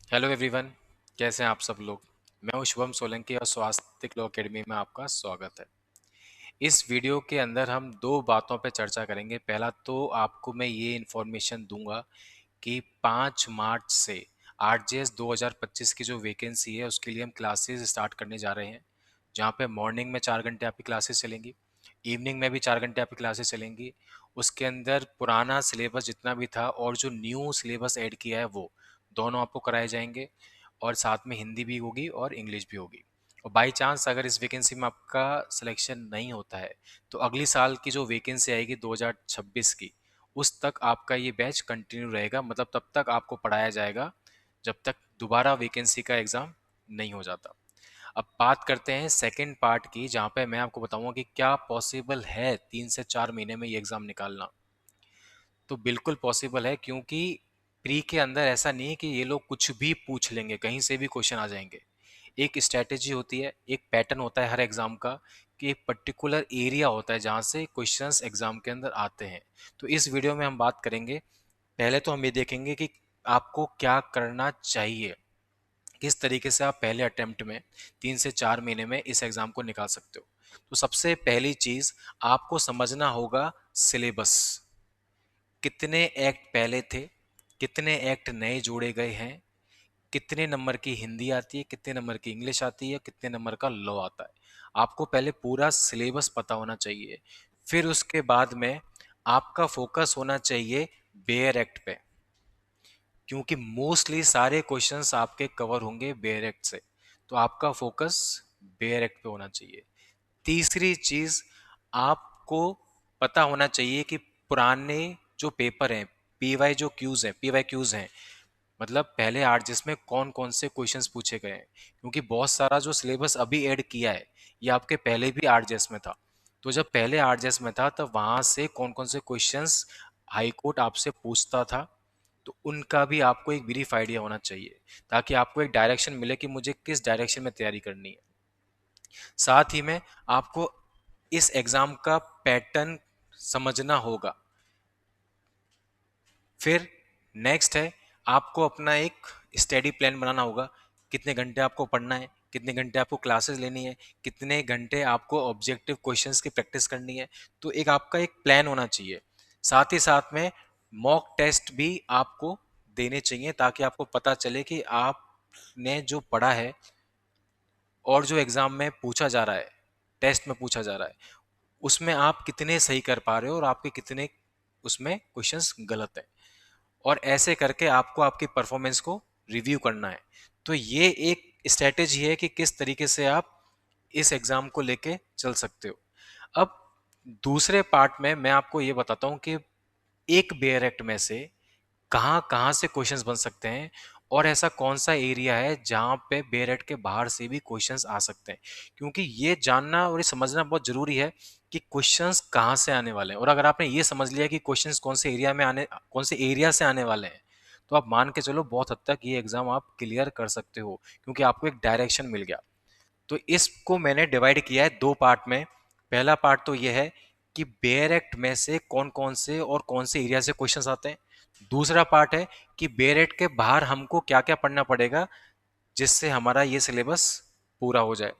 Hello everyone. कैसे हैं आप सब लोग। मैं हूं शुभम सोलंकी और स्वास्थ्य लॉ अकेडमी में आपका स्वागत है। इस वीडियो के अंदर हम दो बातों पर चर्चा करेंगे। पहला तो आपको मैं ये इन्फॉर्मेशन दूंगा कि 5 मार्च से आरजेएस 2025 की जो वैकेंसी है उसके लिए हम क्लासेस स्टार्ट करने जा रहे हैं, जहाँ पे मॉर्निंग में 4 घंटे आपकी क्लासेस चलेंगी, इवनिंग में भी 4 घंटे आपकी क्लासेस चलेंगी। उसके अंदर पुराना सिलेबस जितना भी था और जो न्यू सिलेबस ऐड किया है वो दोनों आपको कराए जाएंगे, और साथ में हिंदी भी होगी और इंग्लिश भी होगी। और बाई चांस अगर इस वैकेंसी में आपका सिलेक्शन नहीं होता है तो अगली साल की जो वैकेंसी आएगी 2026 की, उस तक आपका ये बैच कंटिन्यू रहेगा। मतलब तब तक आपको पढ़ाया जाएगा जब तक दोबारा वैकेंसी का एग्ज़ाम नहीं हो जाता। अब बात करते हैं सेकंड पार्ट की, जहाँ पे मैं आपको बताऊंगा कि क्या पॉसिबल है 3 से 4 महीने में ये एग्ज़ाम निकालना। तो बिल्कुल पॉसिबल है, क्योंकि प्री के अंदर ऐसा नहीं है कि ये लोग कुछ भी पूछ लेंगे, कहीं से भी क्वेश्चन आ जाएंगे। एक स्ट्रैटेजी होती है, एक पैटर्न होता है हर एग्जाम का, कि एक पर्टिकुलर एरिया होता है जहाँ से क्वेश्चंस एग्जाम के अंदर आते हैं। तो इस वीडियो में हम बात करेंगे। पहले तो हम ये देखेंगे कि आपको क्या करना चाहिए, किस तरीके से आप पहले अटेम्प्ट में 3 से 4 महीने में इस एग्ज़ाम को निकाल सकते हो। तो सबसे पहली चीज़ आपको समझना होगा सिलेबस। कितने एक्ट पहले थे, कितने एक्ट नए जोड़े गए हैं, कितने नंबर की हिंदी आती है, कितने नंबर की इंग्लिश आती है, कितने नंबर का लॉ आता है। आपको पहले पूरा सिलेबस पता होना चाहिए। फिर उसके बाद में आपका फोकस होना चाहिए बेयर एक्ट पे, क्योंकि मोस्टली सारे क्वेश्चंस आपके कवर होंगे बेयर एक्ट से। तो आपका फोकस बेयर एक्ट पे होना चाहिए। तीसरी चीज, आपको पता होना चाहिए कि पुराने जो पेपर हैं, पीवाई क्यूज हैं, मतलब पहले आरजेएस में कौन कौन से क्वेश्चंस पूछे गए हैं। क्योंकि बहुत सारा जो सिलेबस अभी ऐड किया है ये आपके पहले भी आरजेएस में था। तो जब पहले आरजेएस में था तब वहां से कौन कौन से क्वेश्चंस हाई कोर्ट आपसे पूछता था, तो उनका भी आपको एक ब्रीफ आइडिया होना चाहिए, ताकि आपको एक डायरेक्शन मिले कि मुझे किस डायरेक्शन में तैयारी करनी है। साथ ही में आपको इस एग्जाम का पैटर्न समझना होगा। फिर नेक्स्ट है, आपको अपना एक स्टडी प्लान बनाना होगा। कितने घंटे आपको पढ़ना है, कितने घंटे आपको क्लासेस लेनी है, कितने घंटे आपको ऑब्जेक्टिव क्वेश्चंस की प्रैक्टिस करनी है। तो एक आपका एक प्लान होना चाहिए। साथ ही साथ में मॉक टेस्ट भी आपको देने चाहिए, ताकि आपको पता चले कि आपने जो पढ़ा है और जो एग्ज़ाम में पूछा जा रहा है, टेस्ट में पूछा जा रहा है, उसमें आप कितने सही कर पा रहे हो और आपके कितने उसमें क्वेश्चंस गलत है। और ऐसे करके आपको आपकी परफॉर्मेंस को रिव्यू करना है। तो ये एक स्ट्रेटेजी है कि किस तरीके से आप इस एग्ज़ाम को लेके चल सकते हो। अब दूसरे पार्ट में मैं आपको ये बताता हूँ कि एक बेयर एक्ट में से कहाँ कहाँ से क्वेश्चंस बन सकते हैं, और ऐसा कौन सा एरिया है जहाँ पे बेयर एक्ट के बाहर से भी क्वेश्चंस आ सकते हैं। क्योंकि ये जानना और ये समझना बहुत ज़रूरी है कि क्वेश्चंस कहाँ से आने वाले हैं। और अगर आपने ये समझ लिया कि क्वेश्चंस कौन से एरिया से आने वाले हैं, तो आप मान के चलो बहुत हद तक ये एग्ज़ाम आप क्लियर कर सकते हो, क्योंकि आपको एक डायरेक्शन मिल गया। तो इसको मैंने डिवाइड किया है दो पार्ट में। पहला पार्ट तो ये है कि बेयर एक्ट में से कौन कौन से और कौन से एरिया से क्वेश्चंस आते हैं। दूसरा पार्ट है कि बेयर एक्ट के बाहर हमको क्या क्या पढ़ना पड़ेगा जिससे हमारा ये सिलेबस पूरा हो जाए।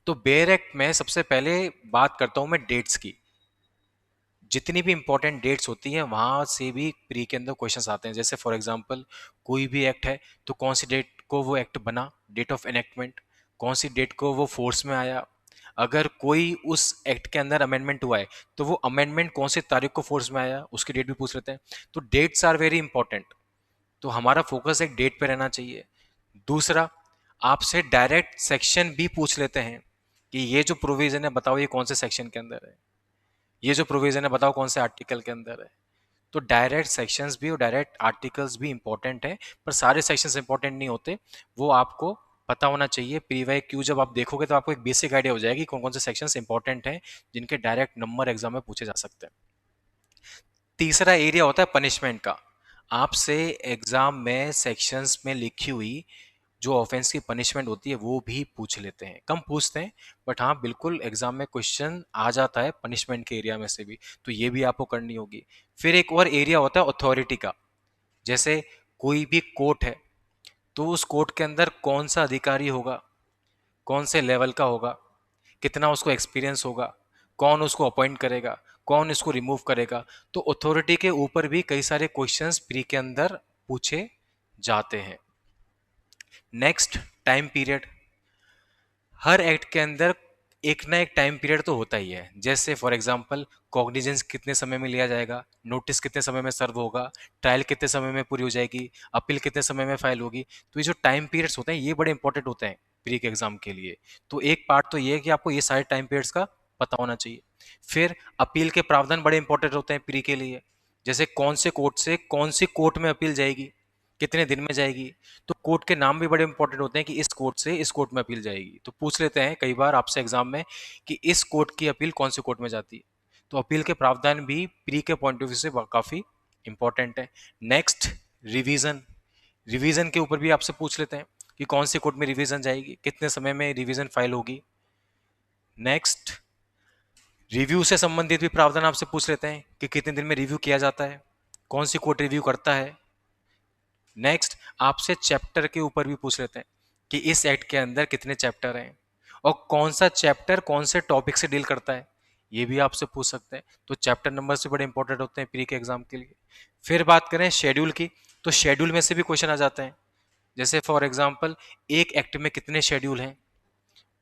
तो बेयर एक्ट में सबसे पहले बात करता हूं मैं डेट्स की। जितनी भी इंपॉर्टेंट डेट्स होती हैं वहां से भी प्री के अंदर क्वेश्चंस आते हैं। जैसे फॉर एग्जांपल कोई भी एक्ट है तो कौन सी डेट को वो एक्ट बना, डेट ऑफ एनेक्टमेंट, कौन सी डेट को वो फोर्स में आया। अगर कोई उस एक्ट के अंदर अमेंडमेंट हुआ है तो वो अमेंडमेंट कौन सी तारीख को फोर्स में आया, उसकी डेट भी पूछ लेते हैं। तो डेट्स आर वेरी इंपॉर्टेंट। तो हमारा फोकस एक डेट पे रहना चाहिए। दूसरा, आपसे डायरेक्ट सेक्शन भी पूछ लेते हैं कि ये जो प्रोविजन है बताओ ये कौन से सेक्शन के अंदर है, ये जो प्रोविजन है बताओ कौन से आर्टिकल के अंदर है। तो डायरेक्ट सेक्शंस भी और डायरेक्ट आर्टिकल्स भी इंपॉर्टेंट है, पर सारे सेक्शंस इंपॉर्टेंट नहीं होते। वो आपको पता होना चाहिए। प्रीवाई क्यू जब आप देखोगे तो आपको एक बेसिक आइडिया हो जाएगी कौन कौन से सेक्शंस इंपॉर्टेंट हैं जिनके डायरेक्ट नंबर एग्जाम में पूछे जा सकते हैं। तीसरा एरिया होता है पनिशमेंट का। आपसे एग्जाम में सेक्शंस में लिखी हुई जो ऑफेंस की पनिशमेंट होती है वो भी पूछ लेते हैं। कम पूछते हैं, बट हाँ बिल्कुल एग्जाम में क्वेश्चन आ जाता है पनिशमेंट के एरिया में से भी। तो ये भी आपको करनी होगी। फिर एक और एरिया होता है अथॉरिटी का। जैसे कोई भी कोर्ट है, तो उस कोर्ट के अंदर कौन सा अधिकारी होगा, कौन से लेवल का होगा, कितना उसको एक्सपीरियंस होगा, कौन उसको अपॉइंट करेगा, कौन इसको रिमूव करेगा। तो अथॉरिटी के ऊपर भी कई सारे क्वेश्चंस प्री के अंदर पूछे जाते हैं। Next, time period. हर एक्ट के अंदर एक ना एक टाइम पीरियड तो होता ही है। जैसे फॉर एग्जांपल, कॉग्निजेंस कितने समय में लिया जाएगा, नोटिस कितने समय में सर्व होगा, ट्रायल कितने समय में पूरी हो जाएगी, अपील कितने समय में फाइल होगी। तो ये जो टाइम पीरियड्स होते हैं ये बड़े इंपॉर्टेंट होते हैं प्री के एग्जाम के लिए। तो एक पार्ट तो ये है कि आपको ये सारे टाइम पीरियड्स का पता होना चाहिए। फिर अपील के प्रावधान बड़े इंपॉर्टेंट होते हैं प्री के लिए। जैसे कौन से कोर्ट से कौन सी कोर्ट में अपील जाएगी, कितने दिन में जाएगी। तो कोर्ट के नाम भी बड़े इंपॉर्टेंट होते हैं कि इस कोर्ट से इस कोर्ट में अपील जाएगी। तो पूछ लेते हैं कई बार आपसे एग्जाम में कि इस कोर्ट की अपील कौन से कोर्ट में जाती है। तो अपील के प्रावधान भी प्री के पॉइंट ऑफ व्यू से काफी इंपॉर्टेंट है। Next, revision. रिवीजन के ऊपर भी आपसे पूछ लेते हैं कि कौन सी कोर्ट में रिवीजन जाएगी, कितने समय में रिवीजन फाइल होगी। नेक्स्ट, रिव्यू से संबंधित भी प्रावधान आपसे पूछ लेते हैं कि कितने दिन में रिव्यू किया जाता है, कौन सी कोर्ट रिव्यू करता है। नेक्स्ट, आपसे चैप्टर के ऊपर भी पूछ लेते हैं कि इस एक्ट के अंदर कितने चैप्टर हैं और कौन सा चैप्टर कौन से टॉपिक से डील करता है, ये भी आपसे पूछ सकते हैं। तो चैप्टर नंबर से बड़े इंपॉर्टेंट होते हैं प्री के एग्जाम के लिए। फिर बात करें शेड्यूल की, तो शेड्यूल में से भी क्वेश्चन आ जाते हैं। जैसे फॉर एग्जाम्पल, एक एक्ट में कितने शेड्यूल हैं,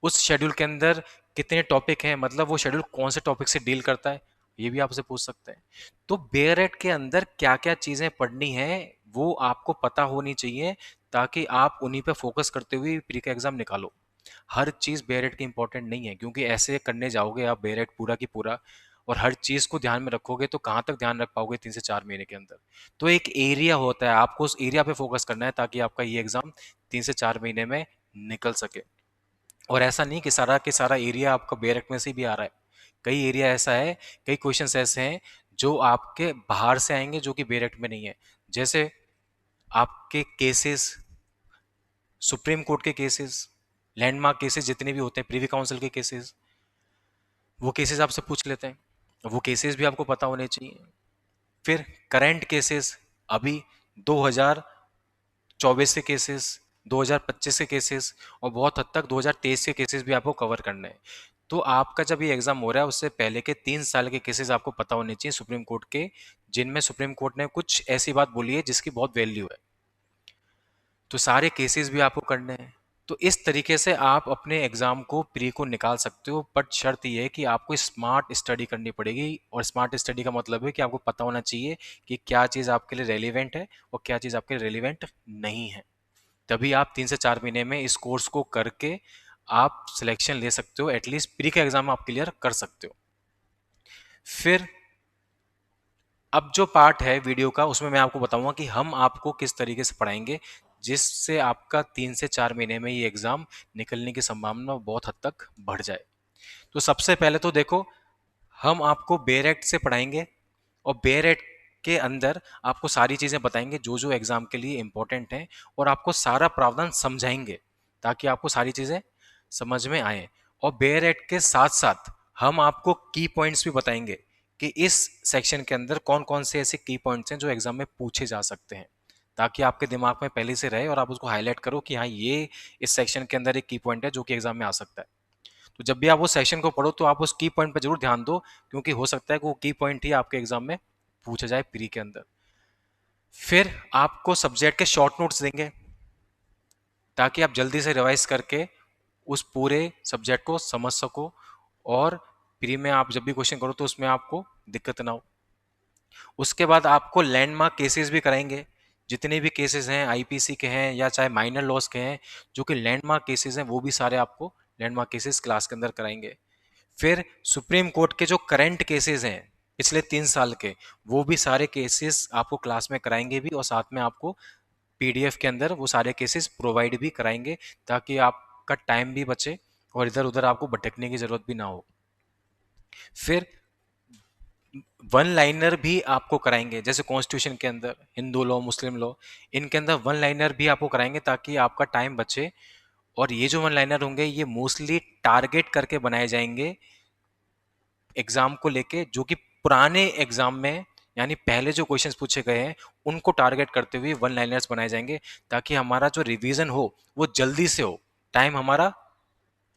उस शेड्यूल के अंदर कितने टॉपिक हैं, मतलब वो शेड्यूल कौन से टॉपिक से डील करता है, ये भी आपसे पूछ सकते हैं। तो बेयर एक्ट के अंदर क्या क्या चीजें पढ़नी है वो आपको पता होनी चाहिए, ताकि आप उन्हीं पे फोकस करते हुए प्री का एग्जाम निकालो। हर चीज बेयर एक्ट की इंपॉर्टेंट नहीं है, क्योंकि ऐसे करने जाओगे आप बेयर एक्ट पूरा की पूरा और हर चीज को ध्यान में रखोगे तो कहाँ तक ध्यान रख पाओगे 3 से 4 महीने के अंदर। तो एक एरिया होता है, आपको उस एरिया पे फोकस करना है ताकि आपका ये एग्जाम 3 से 4 महीने में निकल सके। और ऐसा नहीं कि सारा के सारा एरिया आपका बेरक में से भी आ रहा है। कई एरिया ऐसा है, कई क्वेश्चंस ऐसे हैं जो आपके बाहर से आएंगे जो कि बेरक में नहीं है। जैसे आपके केसेस, सुप्रीम कोर्ट के केसेस, लैंडमार्क केसेस जितने भी होते हैं, प्रीवी काउंसिल के केसेस, वो केसेस आपसे पूछ लेते हैं। वो केसेस भी आपको पता होने चाहिए। फिर करंट केसेस, अभी 2024 के केसेस, 2025 के केसेस और बहुत हद तक 2023 के केसेस भी आपको कवर करने हैं। तो आपका जब ये एग्जाम हो रहा है उससे पहले के 3 साल के केसेस आपको पता होने चाहिए सुप्रीम कोर्ट के, जिनमें सुप्रीम कोर्ट ने कुछ ऐसी बात बोली है जिसकी बहुत वैल्यू है। तो सारे केसेस भी आपको करने हैं। तो इस तरीके से आप अपने एग्जाम को प्री को निकाल सकते हो, बट शर्त ये है कि आपको स्मार्ट स्टडी करनी पड़ेगी। और स्मार्ट स्टडी का मतलब है कि आपको पता होना चाहिए कि क्या चीज़ आपके लिए रेलिवेंट है और क्या चीज़ आपके लिए रेलिवेंट नहीं है। तभी आप 3 से 4 महीने में इस कोर्स को करके आप सिलेक्शन ले सकते हो, एटलीस्ट प्री का एग्जाम आप क्लियर कर सकते हो। फिर अब जो पार्ट है वीडियो का उसमें मैं आपको बताऊंगा कि हम आपको किस तरीके से पढ़ाएंगे जिससे आपका 3 से 4 महीने में ये एग्जाम निकलने की संभावना बहुत हद तक बढ़ जाए। तो सबसे पहले तो देखो, हम आपको बेयर एक्ट से पढ़ाएंगे और बेयर एक्ट के अंदर आपको सारी चीज़ें बताएंगे जो जो एग्जाम के लिए इंपॉर्टेंट हैं, और आपको सारा प्रावधान समझाएंगे ताकि आपको सारी चीज़ें समझ में आए। और बेयर एक्ट के साथ साथ हम आपको की पॉइंट्स भी बताएंगे कि इस सेक्शन के अंदर कौन कौन से ऐसे की पॉइंट्स हैं जो एग्जाम में पूछे जा सकते हैं, ताकि आपके दिमाग में पहले से रहे और आप उसको हाईलाइट करो कि हाँ ये इस सेक्शन के अंदर एक की पॉइंट है जो कि एग्जाम में आ सकता है। तो जब भी आप उस सेक्शन को पढ़ो तो आप उस की पॉइंट पर जरूर ध्यान दो, क्योंकि हो सकता है कि वो की पॉइंट ही आपके एग्जाम में पूछा जाए प्री के अंदर। फिर आपको सब्जेक्ट के शॉर्ट नोट्स देंगे ताकि आप जल्दी से रिवाइज करके उस पूरे सब्जेक्ट को समझ सको और प्री में आप जब भी क्वेश्चन करो तो उसमें आपको दिक्कत ना हो। उसके बाद आपको लैंडमार्क केसेस भी कराएंगे। जितने भी केसेस हैं आईपीसी के हैं या चाहे माइनर लॉस के हैं, जो कि लैंडमार्क केसेस हैं वो भी सारे आपको लैंडमार्क केसेस क्लास के अंदर कराएंगे। फिर सुप्रीम कोर्ट के जो करंट केसेस हैं पिछले 3 साल के, वो भी सारे केसेस आपको क्लास में कराएंगे भी, और साथ में आपको पीडीएफ के अंदर वो सारे केसेस प्रोवाइड भी कराएंगे ताकि आपका टाइम भी बचे और इधर उधर आपको भटकने की जरूरत भी ना हो। फिर वन लाइनर भी आपको कराएंगे, जैसे कॉन्स्टिट्यूशन के अंदर हिंदू लॉ, मुस्लिम लॉ, इनके अंदर वन लाइनर भी आपको कराएंगे ताकि आपका टाइम बचे। और ये जो वन लाइनर होंगे ये मोस्टली टारगेट करके बनाए जाएंगे एग्जाम को लेके, जो कि पुराने एग्जाम में यानी पहले जो क्वेश्चंस पूछे गए हैं उनको टारगेट करते हुए वन लाइनर्स बनाए जाएंगे, ताकि हमारा जो रिवीजन हो वो जल्दी से हो, टाइम हमारा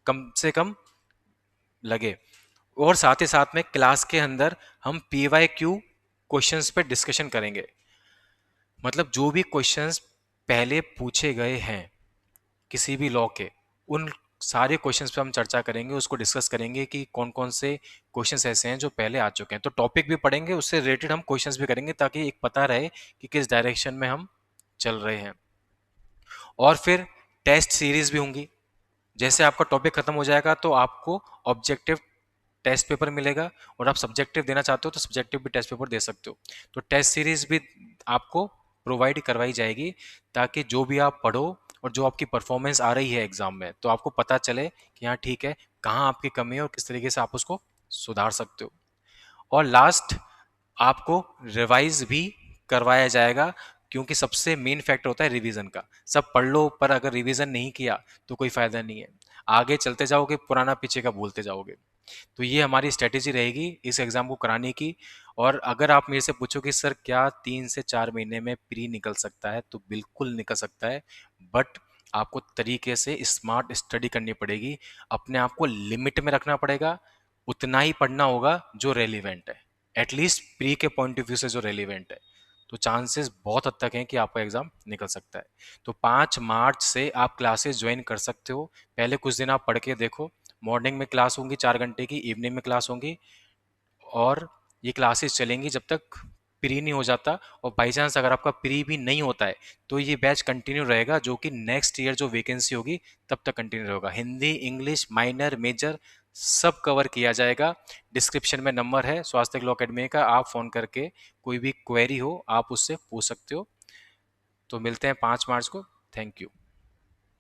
कम से कम लगे। और साथ ही साथ में क्लास के अंदर हम PYQ क्वेश्चंस पे डिस्कशन करेंगे। मतलब जो भी क्वेश्चंस पहले पूछे गए हैं किसी भी लॉ के, उन सारे क्वेश्चंस पे हम चर्चा करेंगे, उसको डिस्कस करेंगे कि कौन कौन से क्वेश्चंस ऐसे हैं जो पहले आ चुके हैं। तो टॉपिक भी पढ़ेंगे, उससे रिलेटेड हम क्वेश्चंस भी करेंगे, ताकि एक पता रहे कि किस डायरेक्शन में हम चल रहे हैं। और फिर टेस्ट सीरीज भी होंगी। जैसे आपका टॉपिक खत्म हो जाएगा तो आपको ऑब्जेक्टिव टेस्ट पेपर मिलेगा, और आप सब्जेक्टिव देना चाहते हो तो सब्जेक्टिव भी टेस्ट पेपर दे सकते हो। तो टेस्ट सीरीज भी आपको प्रोवाइड करवाई जाएगी, ताकि जो भी आप पढ़ो और जो आपकी परफॉर्मेंस आ रही है एग्जाम में, तो आपको पता चले कि हाँ ठीक है, कहाँ आपकी कमी है और किस तरीके से आप उसको सुधार सकते हो। और लास्ट, आपको रिवाइज भी करवाया जाएगा, क्योंकि सबसे मेन फैक्टर होता है रिवीजन का। सब पढ़ लो पर अगर रिवीजन नहीं किया तो कोई फायदा नहीं है, आगे चलते जाओगे पुराना पीछे का भूलते जाओगे। तो ये हमारी स्ट्रेटेजी रहेगी इस एग्ज़ाम को कराने की। और अगर आप मेरे से पूछो कि सर क्या 3 से 4 महीने में प्री निकल सकता है, तो बिल्कुल निकल सकता है। बट आपको तरीके से स्मार्ट स्टडी करनी पड़ेगी, अपने आप को लिमिट में रखना पड़ेगा, उतना ही पढ़ना होगा जो रेलिवेंट है, एटलीस्ट प्री के पॉइंट ऑफ व्यू से जो रेलिवेंट है। तो चांसेस बहुत हद तक हैं कि आपका एग्ज़ाम निकल सकता है। तो 5 मार्च से आप क्लासेस ज्वाइन कर सकते हो। पहले कुछ दिन आप पढ़ के देखो। मॉर्निंग में क्लास होंगी 4 घंटे की, इवनिंग में क्लास होंगी, और ये क्लासेस चलेंगी जब तक प्री नहीं हो जाता। और बाई चांस अगर आपका प्री भी नहीं होता है तो ये बैच कंटिन्यू रहेगा, जो कि नेक्स्ट ईयर जो वैकेंसी होगी तब तक कंटिन्यू रहेगा। हिंदी, इंग्लिश, माइनर, मेजर सब कवर किया जाएगा। डिस्क्रिप्शन में नंबर है स्वास्थ्य लॉ अकेडमी का, आप फ़ोन करके कोई भी क्वेरी हो आप उससे पूछ सकते हो। तो मिलते हैं 5 मार्च को। Thank you.